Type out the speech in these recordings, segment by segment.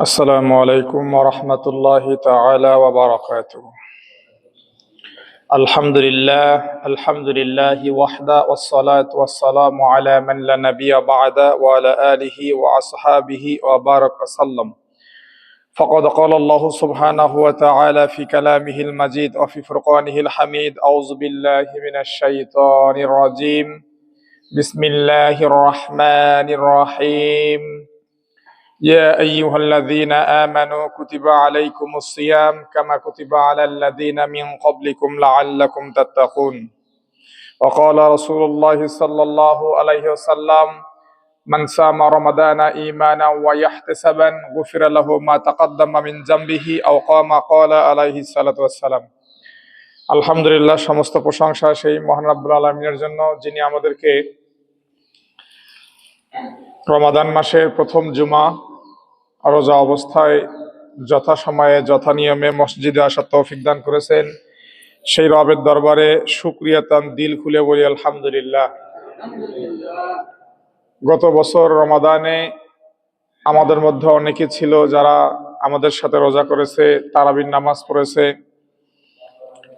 السلام عليكم ورحمة الله تعالى وبركاته. الحمد لله وحده والصلاة والسلام على من لا نبي بعد وعلى آله وأصحابه وبارك وسلم. فقد قال الله سبحانه وتعالى في كلامه المجيد وفي فرقانه الحميد: أعوذ بالله من الشيطان الرجيم. بسم الله الرحمن الرحيم. يا أيها الذين آمنوا كتب عليكم الصيام كما كتب على الذين من قبلكم لعلكم تتقون. وقال رسول الله صلى الله عليه وسلم: من صام رمضان إيمانا ويحتسبا غفر له ما تقدم من ذنبه أو قال عليه الصلاة والسلام. আলহামদুলিল্লাহ, সমস্ত প্রশংসা সেই মহান রব্বুল আলামিনের জন্য, যিনি আমাদেরকে রমাদান মাসের প্রথম জুমা রোজা অবস্থায় যথাসময়ে যথা নিয়মে মসজিদে আসার তৌফিক দান করেছেন। সেই রবের দরবারে শুকরিয়া তান দিল খুলে বলি আলহামদুলিল্লাহ। গত বছর রমাদানে আমাদের মধ্যে অনেকে ছিল যারা আমাদের সাথে রোজা করেছে, তারাবির নামাজ পড়েছে,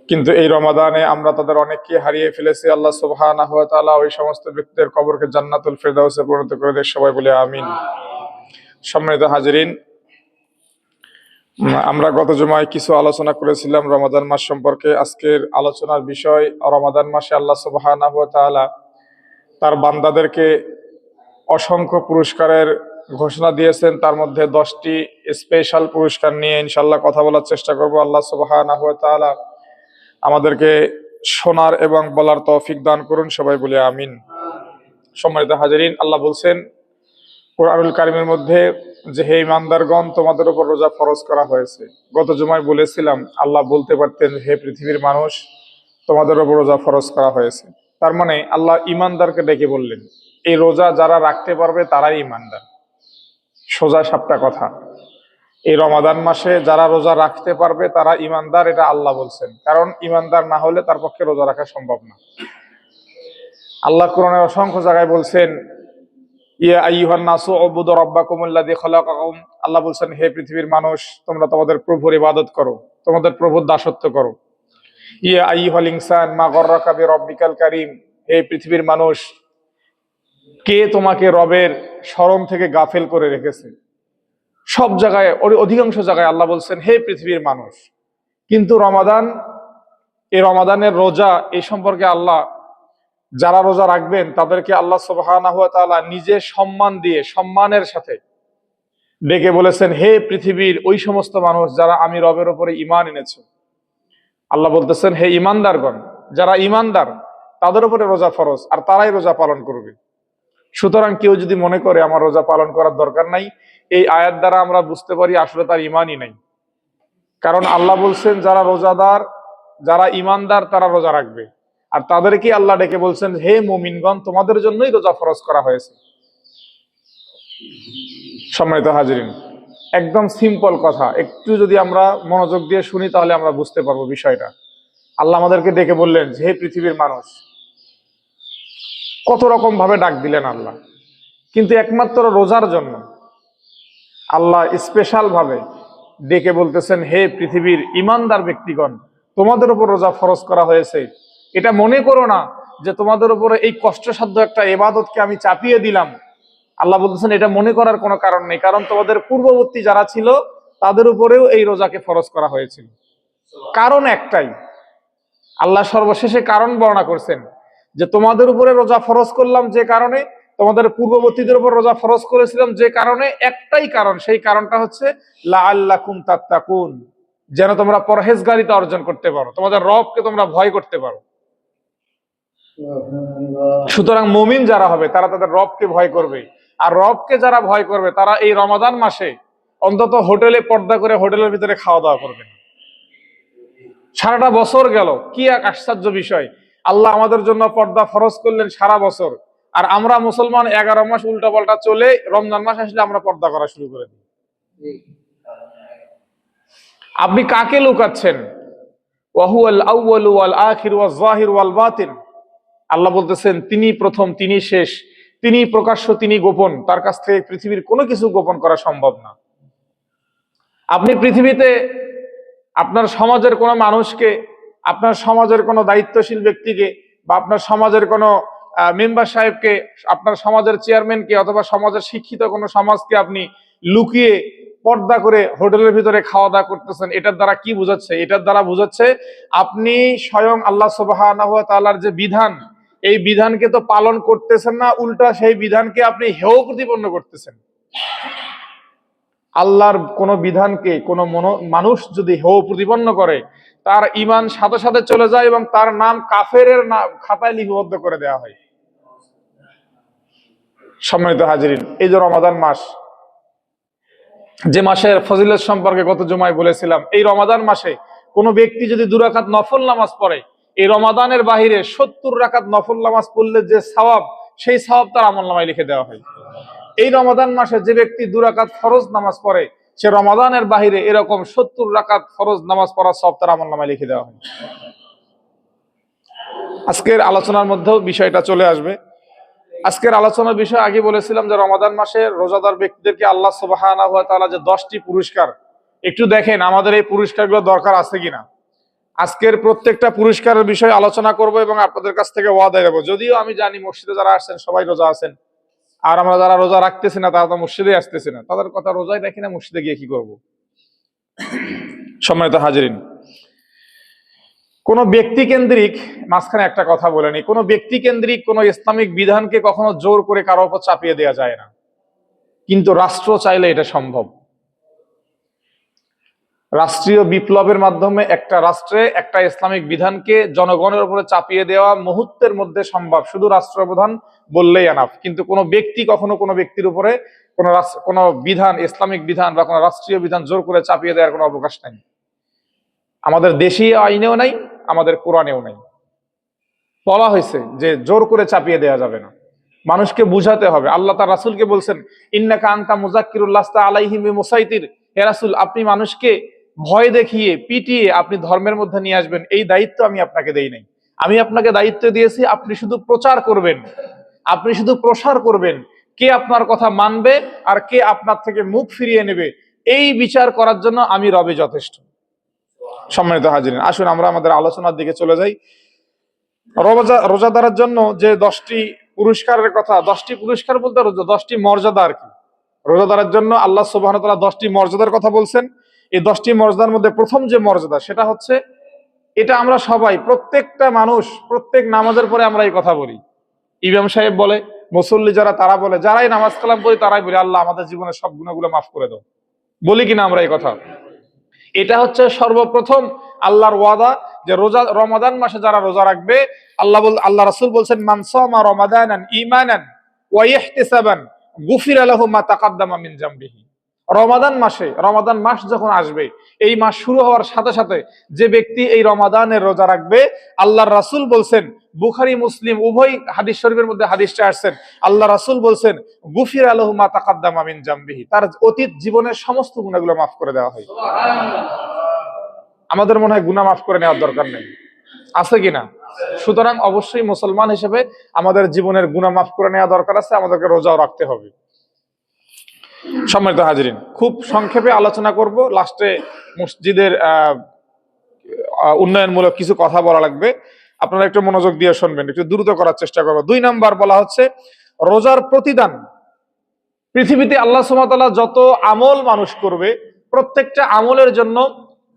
কিন্তু এই রমাদানে আমরা তাদের অনেককে হারিয়ে ফেলেছি। আল্লাহ সুবহানাহু ওয়া তাআলা ওই সমস্ত ব্যক্তিদের কবরকে জান্নাতুল ফেরদাউসে পরিণত করে দেয়, সবাই বলে আমিন। সম্মানিত হাজিরিন, আমরা গত জুমায় কিছু আলোচনা করেছিলাম রমাদান মাস সম্পর্কে। আজকের আলোচনার বিষয়, রমাদান মাসে আল্লাহ সুবহানাহু ওয়া তাআলা তার বান্দাদেরকে অসংখ্য পুরস্কারের ঘোষণা দিয়েছেন। তার মধ্যে 10টি স্পেশাল পুরস্কার নিয়ে ইনশাআল্লাহ কথা বলার চেষ্টা করব। আল্লাহ সুবহানাহু ওয়া তাআলা আমাদেরকে শোনার এবং বলার তৌফিক দান করুন, সবাই বলে আমিন। সম্মানিত হাজিরিন, আল্লাহ বলছেন কোরআনুল কারীমের মধ্যে যে হে ইমানদারগণ, তোমাদের উপর রোজা ফরজ করা হয়েছে। গত জুমায় বলেছিলাম আল্লাহ বলতে পারতেন হে পৃথিবীর মানুষ, তোমাদের উপর রোজা ফরজ করা হয়েছে। তার মানে আল্লাহ ইমানদারকে ডেকে বললেন, এই রোজা যারা রাখতে পারবে তারাই ইমানদার। সোজা সাপটা কথা, এই রমাদান মাসে যারা রোজা রাখতে পারবে তারা ইমানদার, এটা আল্লাহ বলছেন। কারণ ইমানদার না হলে তার পক্ষে রোজা রাখা সম্ভব না। আল্লাহ কোরআনের অসংখ্য জায়গায় বলছেন ইয়া আইয়ুহান নাসু উবুদু রাব্বাকুমুল্লাযী খালাকাকুম। আল্লাহ বলছেন হে পৃথিবীর মানুষ, তোমরা তোমাদের প্রভুর ইবাদত করো, তোমাদের প্রভুর দাসত্ব করো। ইয়া আইয়ুহাল ইনসান মা গররাকা বিরাব্বিকাল কারীম। হে পৃথিবীর মানুষ, কে তোমাকে রবের স্মরণ থেকে গাফেল করে রেখেছে? সব জায়গায়, অধিকাংশ জায়গায় আল্লাহ বলছেন হে পৃথিবীর মানুষ। কিন্তু এই রমাদানের রোজা, এই সম্পর্কে আল্লাহ যারা রোজা রাখবেন তাদেরকে আল্লাহ সুবহানাহু ওয়া তাআলা নিজে সম্মান দিয়ে, সম্মানের সাথে ডেকে বলেছেন হে পৃথিবীর ওই সমস্ত মানুষ যারা আমি রবের উপরে ঈমান এনেছে। আল্লাহ বলতেছেন হে ঈমানদারগণ, যারা ঈমানদার তাদের উপরে রোজা ফরজ, আর তারাই রোজা পালন করবে। সুতরাং কেউ যদি মনে করে আমার রোজা পালন করার দরকার নাই, এই আয়াত দ্বারা আমরা বুঝতে পারি আসলে তার ঈমানই নাই। কারণ আল্লাহ বলছেন যারা রোজাদার, যারা ঈমানদার তারা রোজা রাখবে, আর তাদেরকে আল্লাহ ডেকে বলছেন হে মুমিনগণ, তোমাদের জন্যই রোজা ফরজ করা হয়েছে। সম্মানিত হাজিরিন, একদম সিম্পল কথা, একটু যদি আমরা মনোযোগ দিয়ে শুনি তাহলে আমরা বুঝতে পারবো বিষয়টা। আল্লাহ আমাদেরকে ডেকে বললেন হে পৃথিবীর মানুষ। কত রকম ভাবে ডাক দিলেন আল্লাহ, কিন্তু একমাত্র রোজার জন্য আল্লাহ স্পেশাল ভাবে ডেকে বলতেছেন হে পৃথিবীর ঈমানদার ব্যক্তিগণ, তোমাদের উপর রোজা ফরজ করা হয়েছে। এটা মনে করো না যে তোমাদের উপরে এই কষ্টসাধ্য একটা ইবাদতকে আমি চাপিয়ে দিলাম। আল্লাহ বলতেছেন এটা মনে করার কোনো কারণ নেই, কারণ তোমাদের পূর্ববর্তী যারা ছিল তাদের উপরেও এই রোজাকে ফরজ করা হয়েছিল। কারণ একটাই, আল্লাহ সর্বশেষে কারণ বর্ণনা করছেন যে তোমাদের উপরে রোজা ফরজ করলাম যে কারণে, তোমাদের পূর্ববর্তীদের উপর রোজা ফরজ করেছিলাম যে কারণে, একটাই কারণ, সেই কারণটা হচ্ছে লাআল্লাকুম তাত্তাকুন, যেন তোমরা পরহেজগারিতা অর্জন করতে পারো, তোমাদের রবকে তোমরা ভয় করতে পারো। সুতরাং মুমিন যারা হবে তারা তাদের রবকে ভয় করবে, আর রবকে যারা ভয় করবে তারা এই রমাদান মাসে অন্তত হোটেলে পর্দা করে হোটেলের ভিতরে খাওয়া দাওয়া করবে না। সারাটা বছর গেল, কি এক আশ্চর্য বিষয়, আল্লাহ আমাদের জন্য পর্দা ফরজ করলেন সারা বছর, আর আমরা মুসলমান 11 মাস উল্টা পাল্টা চলে রমজান মাস আসলে আমরা পর্দা করা শুরু করে দিই। আপনি কাকে লুকাচ্ছেন? ওয়াহুয়াল আউয়ালু ওয়াল আখির ওয়াজ যাহির ওয়াল বাতিন। আল্লাহ বলতেছেন তিনি প্রথম, তিনি শেষ, তিনি প্রকাশ্য, তিনি গোপন, তার কাছ থেকে পৃথিবীর কোনো কিছু গোপন করা সম্ভব না। আপনি পৃথিবীতে আপনার সমাজের কোনো মানুষকে, আপনার সমাজের কোনো দায়িত্বশীল ব্যক্তিকে, বা আপনার সমাজের কোনো মেম্বার সাহেবকে, আপনার সমাজের চেয়ারম্যানকে, অথবা সমাজের শিক্ষিত কোনো সমাজকে আপনি লুকিয়ে পর্দা করে হোটেলের ভিতরে খাওয়া দাওয়া করতেছেন, এটার দ্বারা কি বোঝাচ্ছে? এটার দ্বারা বোঝাচ্ছে আপনি স্বয়ং আল্লাহ সুবহানাহু ওয়া তাআলার যে বিধান, এই বিধানকে তো পালন করতেছেন না, উল্টা সেই বিধানকে আপনি হেয় প্রতিপন্ন করতেছেন। আল্লাহর কোন বিধানকে কোন মানুষ যদি হেয় প্রতিপন্ন করে, তার ঈমান সাথে সাথে চলে যায় এবং তার নাম কাফেরের খাতায় লিপিবদ্ধ করে দেওয়া হয়। সম্মানিত হাজিরিন, এই যে রমাদান মাস, যে মাসের ফজিলত সম্পর্কে গত জুমায় বলেছিলাম, এই রমাদান মাসে কোনো ব্যক্তি যদি 2 রাকাত নফল নামাজ পড়ে, এই রমাদানের বাহিরে 70 রাকাত নফল নামাজ পড়লে যে সওয়াব, সেই সওয়াব তার আমলনামায় লিখে দেওয়া হয়। এই রমাদান মাসে যে ব্যক্তি 2 রাকাত ফরজ নামাজ পড়ে, সে রমাদানের বাহিরে এরকম 70 রাকাত ফরজ নামাজ পড়ার সওয়াব তার আমলনামায় লিখে দেওয়া হয়। আজকের আলোচনার মধ্যেও বিষয়টা চলে আসবে। আজকের আলোচনার বিষয় আগে বলেছিলাম যে রমাদান মাসে রোজাদার ব্যক্তিদেরকে আল্লাহ সুবহানাহু ওয়া তাআলা যে 10টি পুরস্কার, একটু দেখেন আমাদের এই পুরস্কারগুলো দরকার আছে কিনা। আজকের প্রত্যেকটা পুরস্কারের বিষয়ে আলোচনা করব এবং আপনাদের কাছ থেকে ওয়াদা দেব। যদিও আমি জানি মসজিদে যারা আসছেন সবাই রোজা আছেন, আর আমরা যারা রোজা রাখতেছি না তারা তো মসজিদে আসতেছি না, তাদের কথা রোজাই দেখি না, মসজিদে গিয়ে কি করব। সম্মানিত হাজিরিন, কোন ব্যক্তি কেন্দ্রিক, মাঝখানে একটা কথা বলে নি, কোন ব্যক্তি কেন্দ্রিক কোন ইসলামিক বিধানকে কখনো জোর করে কারো উপর চাপিয়ে দেওয়া যায় না, কিন্তু রাষ্ট্র চাইলে এটা সম্ভব। রাষ্ট্রীয় বিপ্লবের মাধ্যমে একটা রাষ্ট্রে একটা ইসলামিক বিধানকে জনগণের উপরে চাপিয়ে দেওয়া মুহূর্তের মধ্যে সম্ভব, শুধু রাষ্ট্রপ্রধান বললেই এনাফ। কিন্তু কোনো ব্যক্তি কখনো কোনো ব্যক্তির উপরে কোনো বিধান, ইসলামিক বিধান বা কোনো রাষ্ট্রীয় বিধান জোর করে চাপিয়ে দেওয়ার কোনো অবকাশ নাই। আমাদের দেশীয় আইনেও নাই, আমাদের কোরআনেও নাই। বলা হয়েছে যে জোর করে চাপিয়ে দেওয়া যাবে না, মানুষকে বুঝাতে হবে। আল্লাহ তার রাসূলকে বলছেন, ইন্নাকা আনতা মুযাক্কিরুল লাস্তা আলাইহিম বিমুসাইতির, হে রাসূল আপনি মানুষকে ভয় দেখিয়ে পিটিয়ে আপনি ধর্মের মধ্যে নিয়ে আসবেন, এই দায়িত্ব আমি আপনাকে দেই নাই। আমি আপনাকে দায়িত্ব দিয়েছি আপনি শুধু প্রচার করবেন, আপনি শুধু প্রসার করবেন। কে আপনার কথা মানবে আর কে আপনার থেকে মুখ ফিরিয়ে নেবে, এই বিচার করার জন্য আমি রবে যথেষ্ট। সম্মানিত হাজিরিন, আসুন আমরা আমাদের আলোচনার দিকে চলে যাই। রোজাদারের জন্য যে 10টি পুরস্কারের কথা, 10টি পুরস্কার বলতে 10টি মর্যাদা আর কি। রোজাদারের জন্য আল্লাহ সুবহানাহু ওয়া তাআলা 10টি মর্যাদার কথা বলছেন। এই 10টি মর্যাদার মধ্যে প্রথম যে মর্যাদা, সেটা হচ্ছে, এটা আমরা সবাই, প্রত্যেকটা মানুষ প্রত্যেক নামাজের পরে আমরা এই কথা বলি। ইমাম সাহেব বলে, মুসল্লি যারা তারা বলে, যারাই নামাজ কালাম করি তারাই বলি, আল্লাহ আমাদের জীবনের সব গুনাহগুলো মাফ করে দাও। বলি কিনা আমরা এই কথা? এটা হচ্ছে সর্বপ্রথম আল্লাহর ওয়াদা, যে রমাদান মাসে যারা রোজা রাখবে, আল্লাহ রাসূল বলছেন, মান সামা রমাদানান ঈমানান ওয়া ইহতিসাবান গুফিরা লাহু মা তাকাদ্দামা মিন জামবিহি। রমাদান মাস যখন আসবে, এই মাস শুরু হওয়ার সাথে সাথে যে ব্যক্তি এই রমাদানের রোজা রাখবে, আল্লাহর রাসূল বলছেন, বুখারী মুসলিম উভয় হাদিস শরীফের মধ্যে হাদিসটা আসছেন, আল্লাহ রাসূল বলছেন, গুফিরা লাহু মা তাকাদ্দামা মিন জামবিহি, তার অতীত জীবনের সমস্ত গুনাহগুলো মাফ করে দেওয়া হয়। আমাদের মনে হয় গুনাহ মাফ করে নেওয়ার দরকার নেই, আছে কিনা? সুতরাং অবশ্যই মুসলমান হিসেবে আমাদের জীবনের গুনাহ মাফ করে নেওয়া দরকার আছে, আমাদেরকে রোজাও রাখতে হবে। সম্মানিত হাজিরিন, খুব সংক্ষেপে আলোচনা করব, লাস্টে মসজিদের উন্নয়নমূলক কিছু কথা বলা লাগবে, আপনারা একটু মনোযোগ দিয়ে শুনবেন, একটু দ্রুত করার চেষ্টা করব। 2 নাম্বার বলা হচ্ছে রোজার প্রতিদান। পৃথিবীতে আল্লাহ সুবহানাহু ওয়া তাআলা যত আমল মানুষ করবে, প্রত্যেকটা আমলের জন্য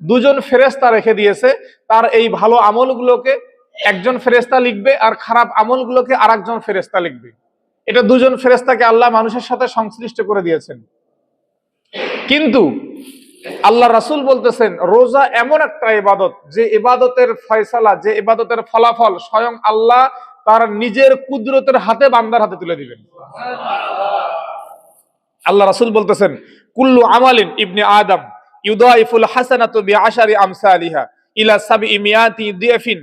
2 জন ফেরেশতা রেখে দিয়েছে। তার এই ভালো আমলগুলোকে একজন ফেরেশতা লিখবে, আর খারাপ আমলগুলোকে আরেকজন ফেরেশতা লিখবে। এটা 2 জন ফেরেশতাকে আল্লাহ মানুষের সাথে সংশ্লিষ্ট করে দিয়েছেন। কিন্তু আল্লাহ রাসূল বলতেছেন, রোজা এমন একটা ইবাদত, যে ইবাদতের ফয়সালা, যে ইবাদতের ফলাফল স্বয়ং আল্লাহ তার নিজের কুদরতের হাতে বান্দার হাতে তুলে দিবেন। আল্লাহ রাসূল বলতেছেন, কুল্লু আমালিন ইবনে আদম ইউদাইফুল হাসানাতু বিআশারি আমসালিহা ইলা 700 দিফিন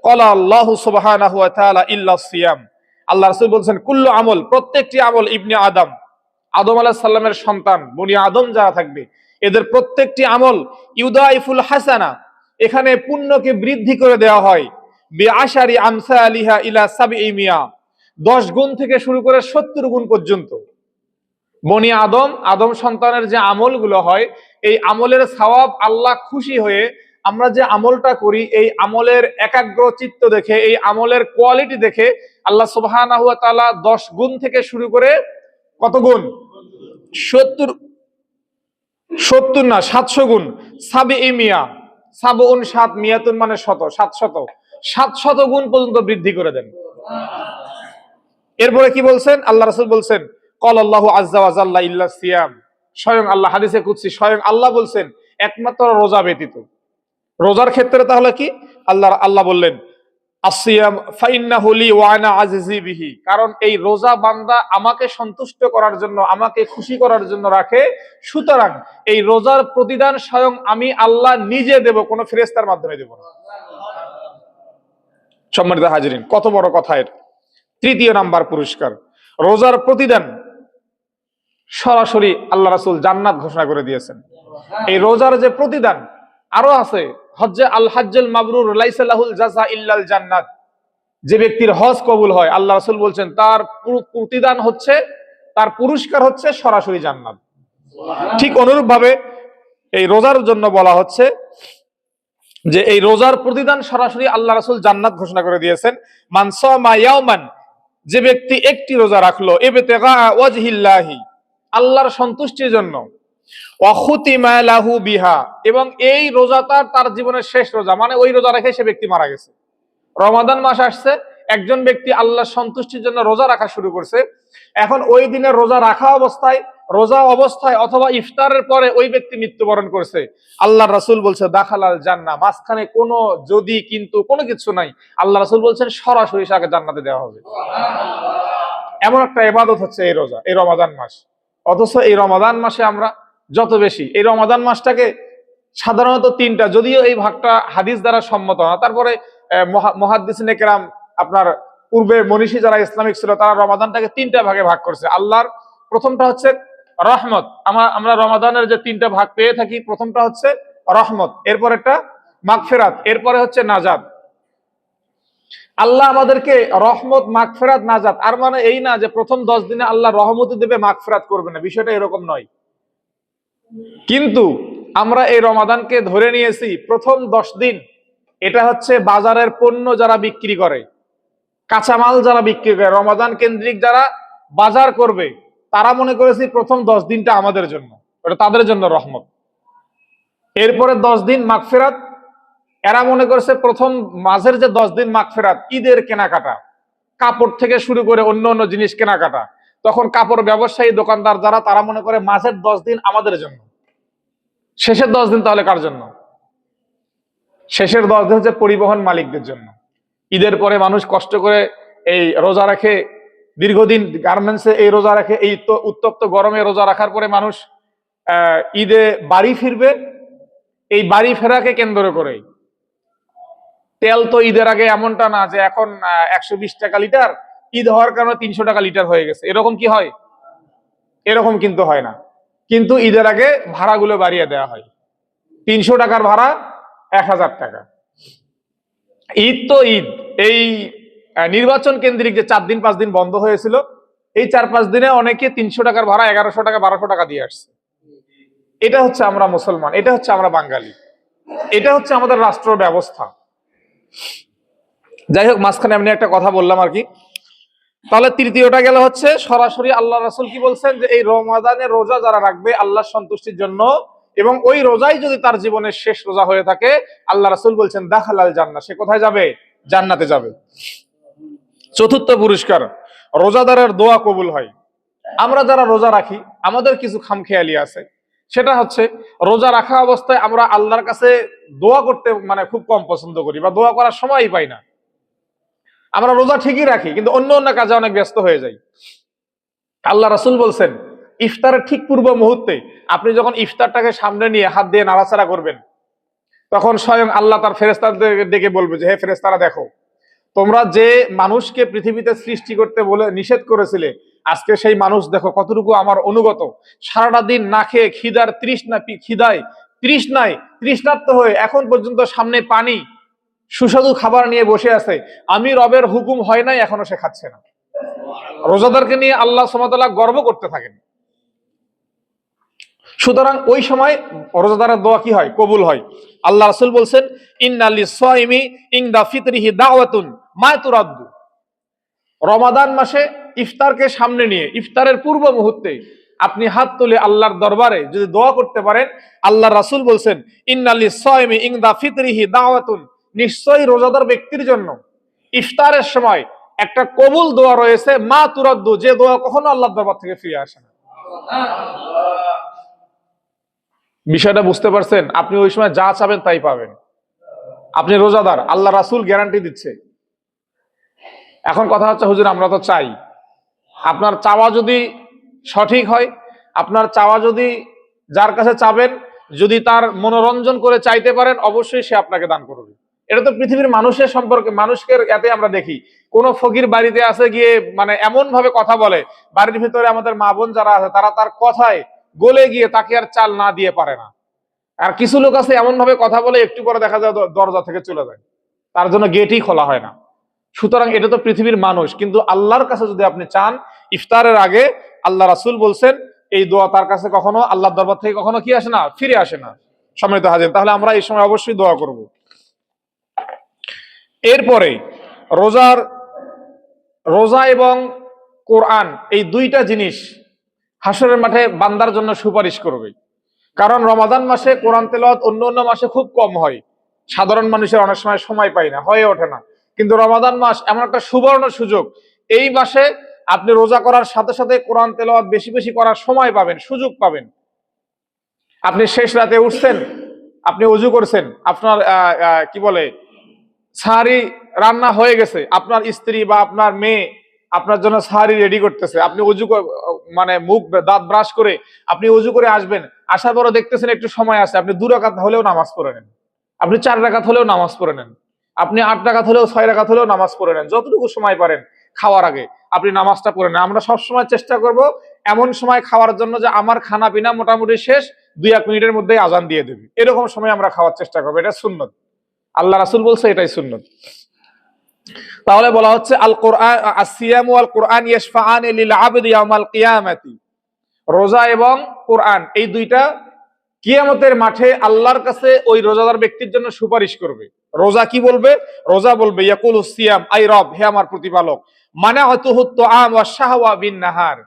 ক্বালা আল্লাহু সুবহানাহু ওয়া তাআলা ইল্লা সিয়াম। আল্লাহ রাসূল বলছেন, কুল্লু আমল, প্রত্যেকটি আমল, ইবনে আদম, আদম আলাইহিস সালামের সন্তান বনি আদম যারা থাকবে, এদের প্রত্যেকটি আমল, ইউদাইফুল হাসানা, এখানে পুণ্যকে বৃদ্ধি করে দেওয়া হয়, বিআশারি আমসালিহা ইলা 700, 10 গুণ থেকে শুরু করে 70 গুণ পর্যন্ত। বনি আদম, আদম সন্তানের যে আমলগুলো হয়, এই আমলের সওয়াব আল্লাহ খুশি হয়ে আমরা যে আমলটা করি, এই আমলের একাগ্র চিত্ত দেখে, এই আমলের কোয়ালিটি দেখে আল্লাহ সুবহানাহু ওয়া তাআলা 10 গুণ থেকে শুরু করে কত গুণ? 70, 70 না 700 গুণ, সাবিইমিয়া, সাবউন 7, মিয়াতুন মানে 100, 700 গুণ পর্যন্ত বৃদ্ধি করে দেন। এরপরে কি বলছেন? আল্লাহ রাসূল বলছেন, ক্বালাল্লাহু আযজা ওয়া জাল্লা ইল্লা সিয়াম, স্বয়ং আল্লাহ, হাদিসে কুদসি, স্বয়ং আল্লাহ বলছেন একমাত্র রোজা ব্যতীত। রোজার ক্ষেত্রে তাহলে কি? আল্লাহ বললেন আসিয়াম ফাইন্নাহু লি ওয়া আনা আজিজি বিহি, কারণ এই রোজা বান্দা আমাকে সন্তুষ্ট করার জন্য, আমাকে খুশি করার জন্য রাখে, সুতরাং এই রোজার প্রতিদান স্বয়ং আমি আল্লাহ নিজে দেব, কোনো ফেরেশতার মাধ্যমে দেব না। সম্মানিত হাজিরিন, কত বড় কথা! এর তৃতীয় নাম্বার পুরস্কার, রোজার প্রতিদান সরাসরি আল্লাহ রাসূল জান্নাত ঘোষণা করে দিয়েছেন। এই রোজার যে প্রতিদান আরো আছে, হজ্জে আল হাজ্জুল মাবরুর লাইসা লাহুল জাযা ইল্লাল জান্নাত, যে ব্যক্তির হজ কবুল হয় আল্লাহ রাসূল বলছেন তার প্রতিদান হচ্ছে, তার পুরস্কার হচ্ছে সরাসরি জান্নাত। ঠিক অনুরূপ ভাবে এই রোজার জন্য বলা হচ্ছে যে এই রোজার প্রতিদান সরাসরি আল্লাহ রাসূল জান্নাত ঘোষণা করে দিয়েছেন। মান সামা ইয়াওমান, যে ব্যক্তি একটি রোজা রাখলো ইবতিগা ওয়াজহিল্লাহি, আল্লাহর সন্তুষ্টির জন্য, ওয়া খুতিমা লাহু বিহা, এবং এই রোজাটা তার জীবনের শেষ রোজা, মানে ওই রোজা রেখে সে ব্যক্তি মারা গেছে। রমাদান মাস আসছে, একজন ব্যক্তি আল্লাহর সন্তুষ্টির জন্য রোজা রাখা শুরু করছে, এখন ওই দিনে রোজা রাখা অবস্থায়, রোজা অবস্থায় অথবা ইফতারের পরে ওই ব্যক্তি মৃত্যুবরণ করছে, আল্লাহর রাসূল বলছে দাখালাল জান্নাহ, মাঝখানে কোনো যদি কিন্তু কোনো কিছু নাই, আল্লাহ রাসূল বলছেন সরাসরি তাকে জান্নাতে দেওয়া হবে। এমন একটা ইবাদত হচ্ছে এই রোজা, এই রমাদান মাস। অথচ এই রমাদান মাসে আমরা যত বেশি, এই রমাদান মাসটাকে সাধারণত তিনটা, যদিও এই ভাগটা হাদিস দ্বারা সম্মত না, তারপরে মুহাদ্দিসিনে কেরাম, আপনার পূর্বে মনীষী যারা ইসলামিক ছিল তারা রমাদানটাকে তিনটা ভাগে ভাগ করছে। আল্লাহর প্রথমটা হচ্ছে রহমত, আমরা রমাদানের যে তিনটা ভাগ পেয়ে থাকি, প্রথমটা হচ্ছে রহমত, এরপর একটা মাগফিরাত, এরপরে হচ্ছে নাজাত। আল্লাহ আমাদেরকে রহমত, মাগফিরাত, নাজাত, আর মানে এই না যে প্রথম 10 দিনে আল্লাহ রহমত দেবে, মাগফিরাত করবে না, বিষয়টা এরকম নয়। কিন্তু আমরা এই রমাদানকে ধরে নিয়েছি প্রথম 10 দিন এটা হচ্ছে বাজারের পণ্য যারা বিক্রি করে, কাঁচামাল যারা বিক্রি করে, রমাদান কেন্দ্রিক যারা বাজার করবে, তারা মনে করেছি প্রথম 10 দিনটা আমাদের জন্য, ওটা তাদের জন্য রহমত। এরপরে 10 দিন মাগফিরাত, এরা মনে করেছে প্রথম মাঝের যে 10 দিন মাগফিরাত, ঈদের কেনাকাটা, কাপড় থেকে শুরু করে অন্য অন্য জিনিস কেনাকাটা, তখন কাপড় ব্যবসায়ী দোকানদার যারা, তারা মনে করে মাঝের 10 দিন আমাদের জন্য, শেষের 10 দিন তাহলে কার জন্য? শেষের 10 দিন হচ্ছে পরিবহন মালিকদের জন্য। ঈদের পরে মানুষ কষ্ট করে এই রোজা রাখে, দীর্ঘদিন গার্মেন্টসে এই রোজা রাখে, এই তো উত্তপ্ত গরমে রোজা রাখার পরে মানুষ ঈদে বাড়ি ফিরবে, এই বাড়ি ফেরাকে কেন্দ্র করে তেল তো ঈদের আগে এমনটা না যে এখন 120 টাকা লিটার, ঈদ হওয়ার কারণে 300 টাকা লিটার হয়ে গেছে, এরকম কি হয়? এরকম কিন্তু হয় না। কিন্তু ঈদের আগে ভাড়াগুলো বাড়িয়ে দেওয়া হয়, 300 টাকার ভাড়া 1000 টাকা। ঈদ তো ঈদ, এই নির্বাচন কেন্দ্রিক যে 4 দিন 5 দিন বন্ধ হয়েছিল, এই 4-5 দিনে অনেকে 300 টাকার ভাড়া 1100 টাকা 1200 টাকা দিয়ে আসছে। এটা হচ্ছে আমরা মুসলমান, এটা হচ্ছে আমরা বাঙালি, এটা হচ্ছে আমাদের রাষ্ট্র ব্যবস্থা। যাই হোক, মাঝখানে এমনি একটা কথা বললাম আর কি। তাহলে তৃতীয়টা গেল হচ্ছে সরাসরি আল্লাহ রাসূল কি বলছেন যে এই রমাদানে রোজা যারা রাখবে আল্লাহর সন্তুষ্টির জন্য, এবং ওই রোজাই যদি তার জীবনের শেষ রোজা হয়ে থাকে, আল্লাহ রাসূল বলছেন দাখালাল জান্নাহ, সে কোথায় যাবে? জান্নাতে যাবে। চতুর্থ পুরস্কার, রোজাদারের দোয়া কবুল হয়। আমরা যারা রোজা রাখি আমাদের কিছু খামখেয়ালি আছে, সেটা হচ্ছে রোজা রাখা অবস্থায় আমরা আল্লাহর কাছে দোয়া করতে মানে খুব কম পছন্দ করি, বা দোয়া করার সময়ই পাই না। আমরা রোজা ঠিকই রাখি কিন্তু অন্য অন্য কাজে অনেক ব্যস্ত হয়ে যাই। আল্লাহ রাসূল বলছেন ইফতারের ঠিক পূর্ব মুহূর্তে আপনি যখন ইফতারটাকে সামনে নিয়ে হাত দিয়ে নাড়াচাড়া করবেন, তখন স্বয়ং আল্লাহ তার ফেরেশতাদের ডেকে বলবে যে হে ফেরেশতারা, দেখো তোমরা যে মানুষকে পৃথিবীতে সৃষ্টি করতে বলে নিষেধ করেছিলে, আজকে সেই মানুষ দেখো কতটুকু আমার অনুগত, সারাটা দিন না খেয়ে খিদায় তৃষ্ণার্ত হয়ে এখন পর্যন্ত সামনে পানি সুস্বাদু খাবার নিয়ে বসে আছে, আমি রবের হুকুম হয় নাই এখনো সে খাচ্ছে না। রোজাদারকে নিয়ে আল্লাহ সুবহানাহু ওয়া তাআলা গর্ব করতে থাকেন। সুতরাং ওই সময় রোজাদারের দোয়া কি হয়? কবুল হয়। আল্লাহ রাসূল বলছেন, ইন্না লিস-সাইমি ইনদা ফিতরিহি দাওয়াতুন মা তুরাদ্দু। রমাদান মাসে ইফতারকে সামনে নিয়ে ইফতারের পূর্ব মুহূর্তে আপনি হাত তুলে আল্লাহর দরবারে যদি দোয়া করতে পারেন, আল্লাহ রাসূল বলছেন, ইন্না লিস-সাইমি ইনদা ফিতরিহি দাওয়াতুন, নিশ্চয়ই রোজাদার ব্যক্তির জন্য ইফতারের সময় একটা কবুল দোয়া রয়েছে, মা তুরাদ্দু, যে দোয়া কখনো আল্লাহর দরবার থেকে ফিরে আসে না। বিষয়টা বুঝতে পারছেন? আপনি ওই সময় যা চাবেন তাই পাবেন। আপনি রোজাদার, আল্লাহ রাসূল গ্যারান্টি দিচ্ছে। এখন কথা হচ্ছে, হুজুর আমরা তো চাই। আপনার চাওয়া যদি সঠিক হয়, আপনার চাওয়া যদি, যার কাছে চাবেন যদি তার মনোরঞ্জন করে চাইতে পারেন, অবশ্যই সে আপনাকে দান করবে। এটা তো পৃথিবীর মানুষের সম্পর্কে, মানুষকে এতে আমরা দেখি। কোন ফকির বাড়িতে আসে গিয়ে মানে এমন ভাবে কথা বলে, বাড়ির ভিতরে আমাদের মা বোন যারা আছে তারা তার কথায় গলে গিয়ে তাকে আর চাল না দিয়ে পারে না। আর কিছু লোক আছে এমন ভাবে কথা বলে, একটু পরে দেখা যায় দরজা থেকে চলে যায়, তার জন্য গেটই খোলা হয় না। সুতরাং এটা তো পৃথিবীর মানুষ, কিন্তু আল্লাহর কাছে যদি আপনি চান, ইফতারের আগে আল্লাহ রাসূল বলছেন এই দোয়া তার কাছে কখনো আল্লাহর দরবার থেকে কখনো কি আসে না? ফিরে আসে না। সম্মানিত হাজির, তাহলে আমরা এই সময় অবশ্যই দোয়া করব। এরপরে রোজা এবং কোরআন, এই দুইটা জিনিস হাসরের মাঠে বান্দার জন্য সুপারিশ করবে। কারণ রমাদান মাসে কোরআন তেলাওয়াত অন্য অন্য মাসে খুব কম হয়, সাধারণ মানুষের অনেক সময় পায় না, হয়ে ওঠে না। কিন্তু রমাদান মাস এমন একটা সুবর্ণ সুযোগ, এই মাসে আপনি রোজা করার সাথে সাথে কোরআন তেলাওয়াত বেশি বেশি করার সময় পাবেন, সুযোগ পাবেন। আপনি শেষ রাতে উঠছেন, আপনি ওযু করছেন, আপনার কি বলে সাহারি রান্না হয়ে গেছে, আপনার স্ত্রী বা আপনার মেয়ে আপনার জন্য সাহারি রেডি করতেছে, আপনি মানে মুখ দাঁত ব্রাশ করে আপনি ওযু করে আসবেন, আসার পরে দেখতেছেন একটু সময় আছে, আপনি 2 রাকাত হলেও নামাজ পড়ে নেন, আপনি 4 রাকাত হলেও নামাজ পড়ে নেন, আপনি 8 রাকাত হলেও 6 রাকাত হলেও নামাজ পড়ে নেন, যতটুকু সময় পারেন খাওয়ার আগে আপনি নামাজটা পড়ে নেন। আমরা সবসময় চেষ্টা করব এমন সময় খাওয়ার জন্য যে আমার খানা পিনা মোটামুটি শেষ, 2-1 মিনিটের মধ্যেই আজান দিয়ে দেবে, এরকম সময় আমরা খাওয়ার চেষ্টা করবো। এটা সুন্নত, আল্লাহ রাসূল বলছে এটাই সুন্নত। তাহলে বলা হচ্ছে আল কোরআন আসিয়ামু আল কোরআন ইয়াশফাআনি লিল আবদি ইয়াউমাল কিয়ামাতি, রোজা এবং কোরআন এই দুইটা কিয়ামতের মাঠে আল্লাহর কাছে ওই রোজাদার ব্যক্তির জন্য সুপারিশ করবে। রোজা কি বলবে? রোজা বলবে ইয়াকুলু সিয়াম, আই রব, হে আমার প্রতিপালক, মানাআতুহু তুআম ওয়াশ শাহওয়া বিন নাহার,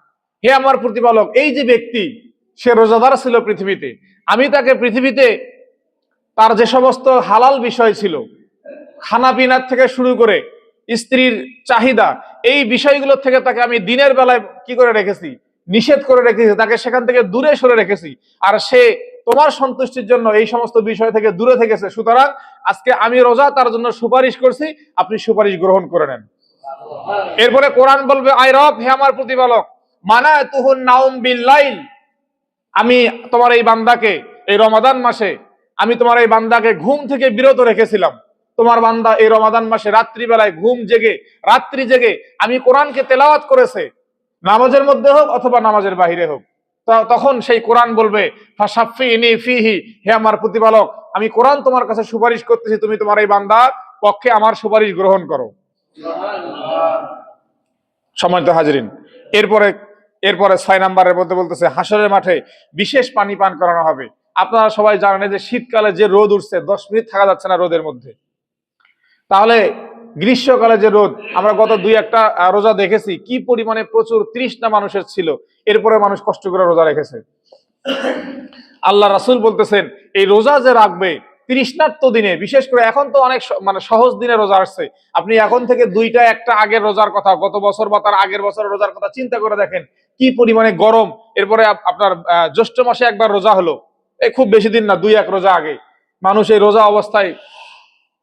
হে আমার প্রতিপালক, এই যে ব্যক্তি সে রোজাদার ছিল পৃথিবীতে, আমি তাকে পৃথিবীতে তার যে সমস্ত হালাল বিষয় ছিল, খানা পিনার থেকে শুরু করে স্ত্রীর চাহিদা, এই বিষয়গুলো থেকে তাকে আমি দিনের বেলায় কি করে রেখেছি? নিষেধ করে রেখেছি, তাকে সেখান থেকে দূরে সরে রেখেছি, আর সে তোমার সন্তুষ্টির জন্য এই সমস্ত বিষয় থেকে দূরে থেকেছে। সুতরাং আজকে আমি রোজা তার জন্য সুপারিশ করছি, আপনি সুপারিশ গ্রহণ করে নেন। এরপরে কোরআন বলবে আই রব, হে আমার প্রতিপালক, মানাতুহুন নাউম বিল লাইল, আমি তোমার এই বান্দাকে এই রমাদান মাসে আমি তোমার এই বান্দাকে ঘুম থেকে বিরত রেখেছিলাম। তোমার বান্দা এই রমাদান মাসে রাত্রিবেলায় রাত্রি জেগে আমি কোরআনকে তেলাওয়াত করেছে, নামাজের মধ্যে হোক অথবা নামাজের বাহিরে হোক। তখন সেই কোরআন বলবে ফাশাফিনি ফিহি, হে আমার প্রতিপালক, আমি কোরআন তোমার কাছে সুপারিশ করতেছি, তুমি তোমার এই বান্দার পক্ষে আমার সুপারিশ গ্রহণ করো। সম্মানিত হাজিরিন, এরপরে 6 নম্বরের মধ্যে বলতেছে হাসরের মাঠে বিশেষ পানি পান করানো হবে। আপনারা সবাই জানেন যে শীতকালে যে রোদ উঠছে, 10 মিনিট থাকা যাচ্ছে না রোদের মধ্যে। তাহলে গ্রীষ্মকালে যে রোদ, আমরা গত 2-1টা রোজা দেখেছি কি পরিমাণে প্রচুর তৃষ্ণা মানুষের ছিল, এরপরে মানুষ কষ্ট করে রোজা রেখেছে। আল্লাহ রাসূল বলতেছেন এই রোজা যে রাখবে তৃষ্ণার্ত দিনে, বিশেষ করে এখন তো অনেক মানে সহজ দিনে রোজা আসছে, আপনি এখন থেকে 2টা-1টা আগের রোজার কথা, গত বছর বা তার আগের বছরের রোজার কথা চিন্তা করে দেখেন কি পরিমাণে গরম। এরপরে আপনার জ্যৈষ্ঠ মাসে একবার রোজা হলো, এই খুব বেশি দিন না, 2-1 রোজা আগে মানুষ এই রোজা অবস্থায়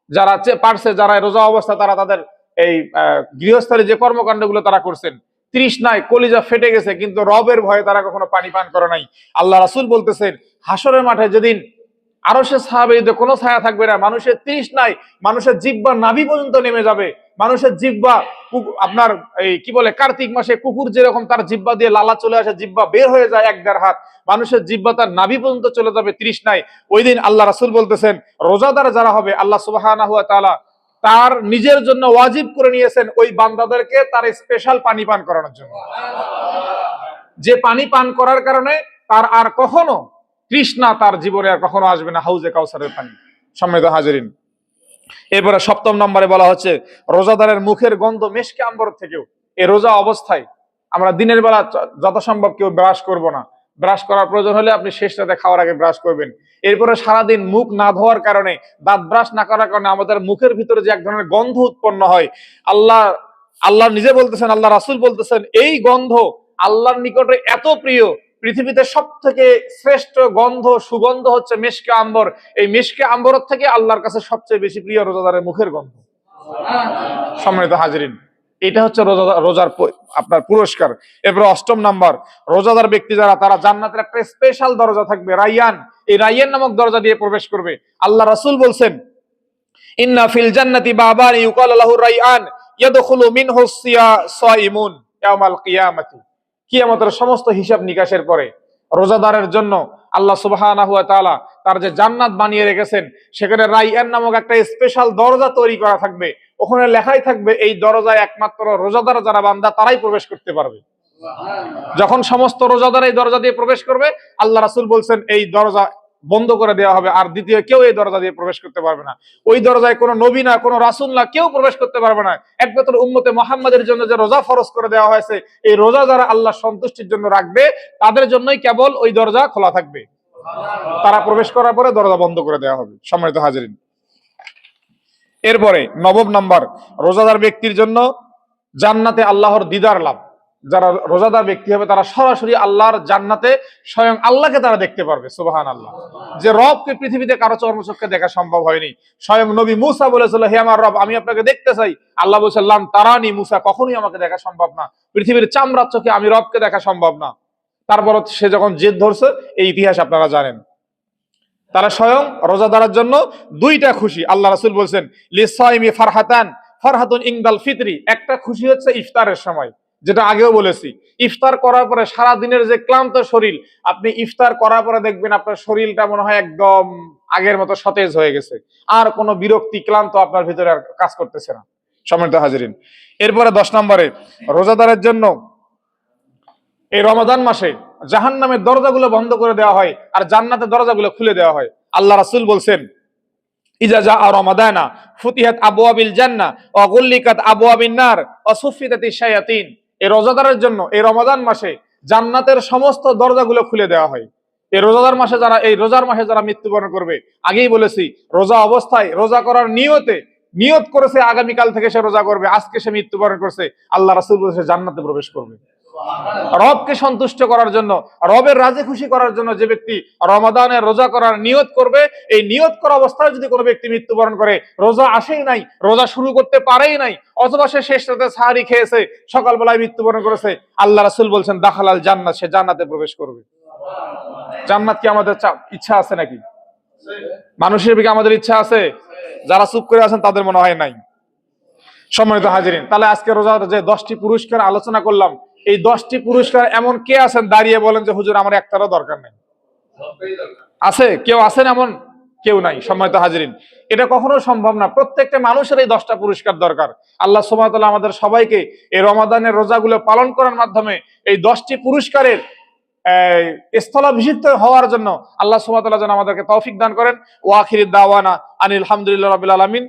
যারা পারছে, যারা রোজা অবস্থা তারা তাদের এই গৃহস্থলী যে কর্মকাণ্ডগুলো তারা করছেন, তৃষ্ণায় কলিজা ফেটে গেছে, কিন্তু রবের ভয়ে তারা কখনো পানি পান করে নাই। আল্লাহ রাসূল বলতেছেন হাসরের মাঠে যেদিন আরশের সাহাবীদের কোনো ছায়া থাকবে না, মানুষের তৃষ্ণায় মানুষের জিহ্বা নাভি পর্যন্ত নেমে যাবে, মানুষের জিহ্বা আপনার এই কি বলে কার্তিক মাসে কুকুর যেরকম তার জিহ্বা দিয়ে লালা চলে আসে, জিহ্বা বের হয়ে যায় 1-1.5 হাত, মানুষের জিহ্বা তার নাভি পর্যন্ত চলে যাবে তৃষ্ণায়। ওই দিন আল্লাহ রাসূল বলতেছেন রোজাদার যারা হবে আল্লাহ সুবহানাহু ওয়া তাআলা তার নিজের জন্য ওয়াজিব করে নিয়েছেন ওই বান্দাদেরকে তার স্পেশাল পানি পান করানোর জন্য, যে পানি পান করার কারণে তার আর কখনো তৃষ্ণা তার জীবনে আর কখনো আসবে না হাউজে কাউসারের পানি। সম্মানিত হাজিরিন, এরপরে 7ম নম্বরে বলা হচ্ছে রোজাদারের মুখের গন্ধ মেশকে আম্বর থেকেও। এই রোজা অবস্থায় আমরা দিনের বেলা যথাসম্ভব কেউ ব্রাশ করব না। ব্রাশ করার প্রয়োজন হলে আপনি শেষ রাতে খাওয়ার আগে ব্রাশ করবেন। এরপরে সারাদিন মুখ না ধোয়ার কারণে, দাঁত ব্রাশ না করার কারণে আমাদের মুখের ভিতরে যে এক ধরনের গন্ধ উৎপন্ন হয়, আল্লাহ নিজে বলতেছেন, আল্লাহ রাসূল বলতেছেন, এই গন্ধ আল্লাহর নিকটে এত প্রিয়, পৃথিবীতে সব থেকে শ্রেষ্ঠ গন্ধ সুগন্ধ হচ্ছে মিশকে আম্বর। এই মিশকে আম্বরের থেকে আল্লাহর কাছে সবচেয়ে বেশি প্রিয় রোজাদারের মুখের গন্ধ। সম্মানিত হাজিরিন, এটা হচ্ছে রোজার আপনার পুরস্কার। এরপর 8ম নাম্বার, রোজাদার ব্যক্তি যারা, তারা জান্নাতের একটা স্পেশাল দরজা থাকবে, রাইয়ান। এই রাইয়ান নামক দরজা দিয়ে প্রবেশ করবে। আল্লাহ রাসূল বলছেন, ইন্না ফিল জান্নাতি বাবান ইউকাল লাহু রাইয়ান ইয়াদখুলু মিনহু সাইমুন ইয়াউমাল কিয়ামাতি। কিয়ামতের সমস্ত হিসাব নিকাশের পরে রোজাদারের জন্য আল্লাহ সুবহানাহু ওয়া তাআলা তার যে জান্নাত বানিয়ে রেখেছেন, সেখানে রাইয়ান নামক একটা স্পেশাল দরজা তৈরি করা থাকবে। ওখানে লেখাই থাকবে এই দরজায় একমাত্র রোজাদার যারা বান্দা তারাই প্রবেশ করতে পারবে। যখন সমস্ত রোজাদার এই দরজা দিয়ে প্রবেশ করবে, আল্লাহ রাসূল বলছেন এই দরজা বন্ধ করে দেওয়া হবে, আর দ্বিতীয় কেউ এই দরজা দিয়ে প্রবেশ করতে পারবে না। ওই দরজায় কোনো নবী না, কোনো রাসূল না, কেউ প্রবেশ করতে পারবে না। একমাত্র উম্মতে মুহাম্মাদের জন্য যে রোজা ফরজ করে দেওয়া হয়েছে, এই রোজা যারা আল্লাহ সন্তুষ্টির জন্য রাখবে, তাদের জন্যই কেবল ওই দরজা খোলা থাকবে। তারা প্রবেশ করার পরে দরজা বন্ধ করে দেওয়া হবে। সম্মানিত হাজিরিন, এরপরে 9ম নাম্বার, রোজাদার ব্যক্তির জন্য জান্নাতে আল্লাহর দিদার লাভ। যারা রোজাদার ব্যক্তি হবে তারা সরাসরি আল্লাহর জান্নাতে স্বয়ং আল্লাহকে তারা দেখতে পারবে। সুবহানাল্লাহ। যে রবকে পৃথিবীতে কারো চর্মচক্ষে দেখা সম্ভব হয়নি। স্বয়ং নবী মুসা বলেছিল, হে আমার রব, আমি আপনাকে দেখতে চাই। আল্লাহ বলেছেন, লান তারানি মুসা, কখনোই আমাকে দেখা সম্ভব না, পৃথিবীর চামড়ার চোখে আমি রবকে দেখা সম্ভব না। তারপর সে যখন জেদ ধরছে, এই ইতিহাস আপনারা জানেন। তারা স্বয়ং রোজাদারের জন্য 2টা খুশি। আল্লাহ রাসূল বলছেন, লিসাইমি ফারহাতান ফারহাতুন ইনদাল ফিতরি। একটা খুশি হচ্ছে ইফতারের সময়, যেটা আগেও বলেছি। ইফতার করার পরে সারা দিনের যে ক্লান্ত শরীর, আপনি ইফতার করার পরে দেখবেন আপনার শরীরটা মনে হয় একদম আগের মতো সতেজ হয়ে গেছে, আর কোনো বিরক্তি ক্লান্ত আপনার ভিতরে আর কাজ করতেছে না। সম্মানিত হাজিরিন, এরপরে 10 নম্বরে, রোজাদারের জন্য এই রমাদান মাসে জাহান্নামের দরজাগুলো বন্ধ করে দেওয়া হয় আর জান্নাতের দরজাগুলো খুলে দেওয়া হয়। আল্লাহ রাসূল বলছেন, ইজা জা রমাদানা ফুতিহাত আবওয়াবিল জান্নাহ ওয়া গুল্লিকাত আবওয়াবিন নার ওয়া সুফিদাতিশ শায়াতিন। এই রোজাদারের জন্য এই রমাদান মাসে জান্নাতের সমস্ত দরজাগুলো খুলে দেওয়া হয়। এই রোজাদার মাসে যারা, এই রোজার মাসে যারা মৃত্যুবরণ করবে, আগেই বলেছি, রোজা অবস্থায় রোজা করার নিয়ত করেছে, আগামীকাল থেকে সে রোজা করবে, আজকে সে মৃত্যুবরণ করছে, আল্লাহ রাসূল বলেছে জান্নাতে প্রবেশ করবে। রবকে সন্তুষ্ট করার জন্য, রবের রাজি খুশি করার জন্য যে ব্যক্তি রমাদানের রোজা করার নিয়ত করবে, এই নিয়ত করা অবস্থায় যদি কোনো ব্যক্তি মৃত্যুবরণ করে, রোজা আসেই নাই, রোজা শুরু করতে পারেই নাই, অথবা সে শেষ রাতে সাহারি খেয়েছে, সকালবেলায় মৃত্যুবরণ করেছে, আল্লাহ রাসূল বলছেন দাখালাল জান্নাত, সে জান্নাতে প্রবেশ করবে। জান্নাত কি আমাদের ইচ্ছা আছে নাকি? মানুষের দিকে আমাদের ইচ্ছা আছে? যারা চুপ করে আছেন তাদের মনে হয় নাই। সম্মানিত হাজিরিন, তাহলে আজকে রোজার যে 10টি পুরস্কার আলোচনা করলাম, এই 10টি পুরস্কার এমন কে আছেন দাঁড়িয়ে বলেন যে হুজুর আমার একটারও দরকার নেই? আছে? কেউ আছেন এমন? কেউ নাই। সম্মানিত হাজিরিন, এটা কখনো সম্ভব না। প্রত্যেকটা মানুষের এই 10টা পুরস্কার দরকার। আল্লাহ সুবহানাহু ওয়া তাআলা আমাদের সবাইকে এই রমাদানের রোজাগুলো পালন করার মাধ্যমে এই 10টি পুরস্কারের স্থলাভিষিক্ত হওয়ার জন্য আল্লাহ সুবহানাহু ওয়া তাআলা যেন আমাদেরকে তৌফিক দান করেন। ওয়া আখিরুদ দাওয়ানা আনিল হামদুলিল্লাহি রাব্বিল আলামিন।